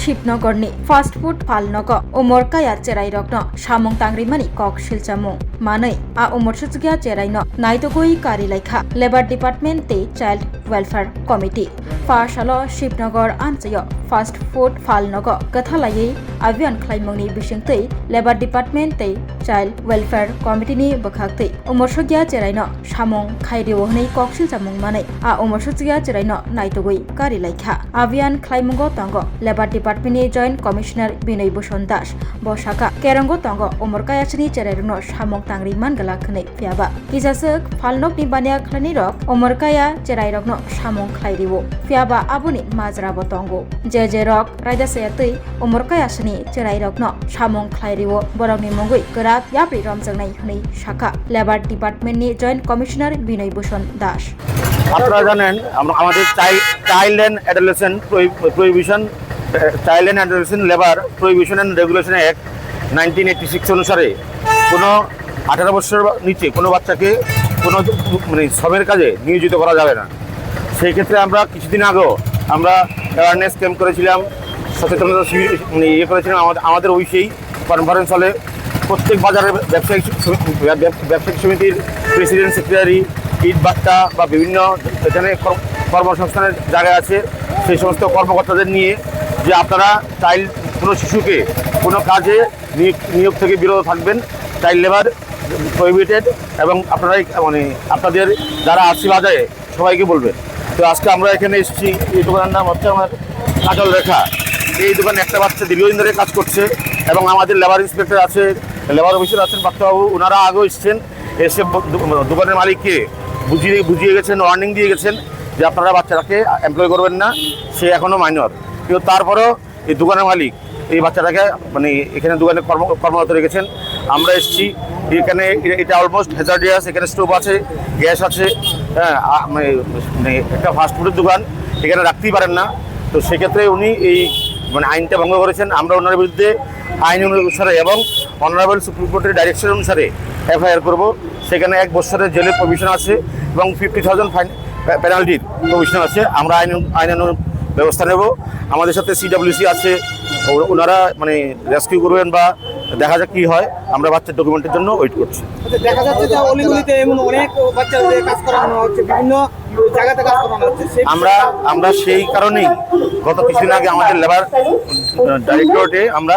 शिबनगरनि fast food फालनग उमरकाया चेराइरकनो सामं तांग्रिमानि कक सिलचामुं मानै आ उमरसुचगिया चेराइनो नाइतगोई कारिलाइखा लेबार डिपार्टमेंट ते चाइल्ड वेलफेयर कमिटी पाठशाला शिबनगर आनचायो फास्ट फुड फालनग गथालायै अभियान खालामनायनि बिसिंतै लेबार डिपार्टमेंट ते चाइल्ड वेलफेयर कमिटीनि बखाक्तै उमरसुगिया चेराइनो सामं खायरिओ हनै कक सिलचामुं मानै आ उमरसुचगिया चेराइनो नाइतगोई कारिलाइखा अभियान खालामगो तंगो लेबार डिपार्टमेंटनि जॉइंट कमिशनार बिनय भूषण दास बसाका केरंगो तंगो उमरकायाचनि चेराइरनो सामं तांग्रि मानगला खनै पियाबा किजासक फालनकनि बानिया खलानि रक उमरकाया चेराइरकनो सामं खायरिओ पियाबा आबुनि माजराबो तंगो जे रक रायदासायातै उमरकायाचनि चेराइरकनो सामं खायरिओ बरंनि मंगै गराक याब्रि रमजंनाय हनै शाखा लेबार डिपार्टमेंटनि जॉइंट कमिशनार बिनय भूषण दास আপনারা জানেন আমাদের child and adolescent prohibition child and adolescent labour prohibition and regulation act 1986 অনুসারে কোনো 18 বছর নিচে কোনো বাচ্চাকে কোনো শ্রমের কাজে নিয়োজিত করা যাবে না। সেই ক্ষেত্রে আমরা কিছুদিন আগেও আমরা অ্যাওয়ারনেস ক্যাম্প করেছিলাম, সচেতনতা করেছিলাম। আমাদের ওই সেই কনফারেন্স হলে প্রত্যেক বাজারের ব্যবসায়িক সমিতির প্রেসিডেন্ট সেক্রেটারি ইট বাট্টা বা বিভিন্ন এখানে কর্মসংস্থানের জায়গা আছে, সেই সমস্ত কর্মকর্তাদের নিয়ে যে আপনারা চাইল্ড কোনো শিশুকে কোনো কাজে নিয়োগ থেকে বিরত থাকবেন, চাইল্ড লেবার প্রহিবিটেড, এবং আপনারাই আপনাদের যারা আসি বাজারে সবাইকে বলবেন। তো আজকে আমরা এখানে এসেছি, এই দোকানের নাম হচ্ছে আমার কাজল রেখা। এই দোকানে একটা বাচ্চা দীর্ঘদিন ধরে কাজ করছে এবং আমাদের লেবার ইন্সপেক্টর আছে, লেবার অফিসার আছেন বাচ্চাবাবু, ওনারা আগেও এসছেন, এসে দোকানের মালিককে বুঝিয়ে গেছেন, ওয়ার্নিং দিয়ে গেছেন যে আপনারা বাচ্চাটাকে এমপ্লয় করবেন না, সে এখনও মাইনর। কিন্তু তারপরেও এই দোকানের মালিক এই বাচ্চাটাকে এখানে দোকানে কর্মরত রেখেছেন। আমরা এসেছি এখানে, এটা অলমোস্ট হ্যাজার্ডিয়াস, এখানে স্টোভ আছে, গ্যাস আছে, হ্যাঁ, একটা ফাস্টফুডের দোকান, এখানে রাখতেই পারেন না। তো সেক্ষেত্রে উনি এই আইনটা ভঙ্গ করেছেন। আমরা ওনার বিরুদ্ধে আইন অনুসারে এবং অনারেবল সুপ্রিম কোর্টের ডাইরেকশন অনুসারে এফআইআর করব। সেখানে 1 বছরের জেলের প্রভিশন আছে এবং 50,000 ফাইন পেনাল্টির প্রভিশন আছে। আমরা আইন ব্যবস্থা নেব। আমাদের সাথে সিডব্লিউসি আছে, ওনারা রেস্কিউ করবেন বা দেখা যাক কি হয়। আমরা বাচ্চার ডকুমেন্টের জন্য ওয়েট করছি। দেখা যাচ্ছে যে অলিগলিতে এমন অনেক বাচ্চাদের কাজ করানো হচ্ছে, বিভিন্ন জায়গাতে কাজ করানো হচ্ছে। আমরা সেই কারণেই গত কিছুদিন আগে আমাদের লেবার ডাইরেক্টরেটে আমরা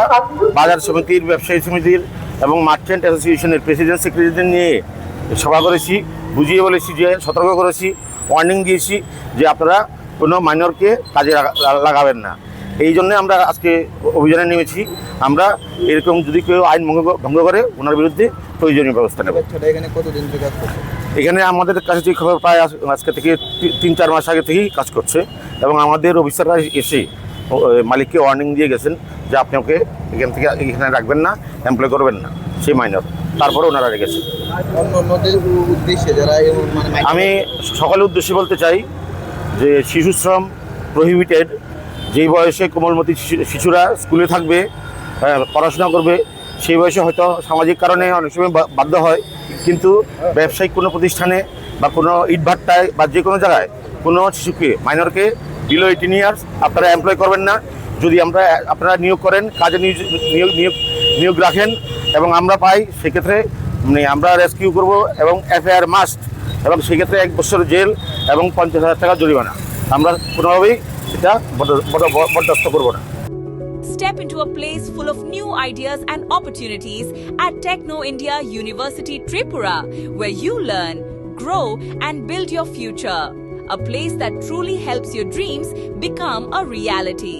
বাজার সমিতির, ব্যবসায়ী সমিতির এবং মার্চেন্ট অ্যাসোসিয়েশনের প্রেসিডেন্ট সেক্রেটারিদের নিয়ে সভা করেছি, বুঝিয়ে বলেছি, যে সতর্ক করেছি, ওয়ার্নিং দিয়েছি যে আপনারা কোনো মাইনরকে কাজে লাগাবেন না। এই জন্য আমরা আজকে অভিযানে নেমেছি। আমরা এরকম যদি কেউ আইন ভঙ্গ করে ওনার বিরুদ্ধে প্রয়োজনীয় ব্যবস্থা নেব। এখানে আমাদের কাছে যে খবর পায় আজকে থেকে 3-4 মাস আগে থেকেই কাজ করছে এবং আমাদের অফিসাররা এসে মালিককে ওয়ার্নিং দিয়ে গেছেন যে আপনি ওকে এখানে রাখবেন না, এমপ্লয় করবেন না, সেই মাইনর। তারপরে ওনারা রেখেছেন। আমি সকলের উদ্দেশ্যে বলতে চাই যে শিশু শ্রম প্রহিবিটেড। যেই বয়সে কোমলমতি শিশুরা স্কুলে থাকবে, পড়াশোনা করবে, সেই বয়সে হয়তো সামাজিক কারণে অনেক সময় বাধ্য হয়, কিন্তু ব্যবসায়িক কোনো প্রতিষ্ঠানে বা কোনো ইটভাট্টায় বা যে কোনো জায়গায় কোনো শিশুকে, মাইনরকে বিলো 18 ইয়ার্স আপনারা এমপ্লয় করবেন না। যদি আপনারা নিয়োগ করেন, কাজে নিয়োগ রাখেন এবং আমরা পাই, সেক্ষেত্রে আমরা রেস্কিউ করব এবং এফআইআর মাস্ট, এবং সেক্ষেত্রে 1 বছর জেল এবং 50,000 টাকা জরিমানা। আমরা কোনোভাবেই এটা বরদাস্ত করব না। Step into a place full of new ideas and opportunities at Techno India University Tripura, where you learn, grow and build your future. A place that truly helps your dreams become a reality.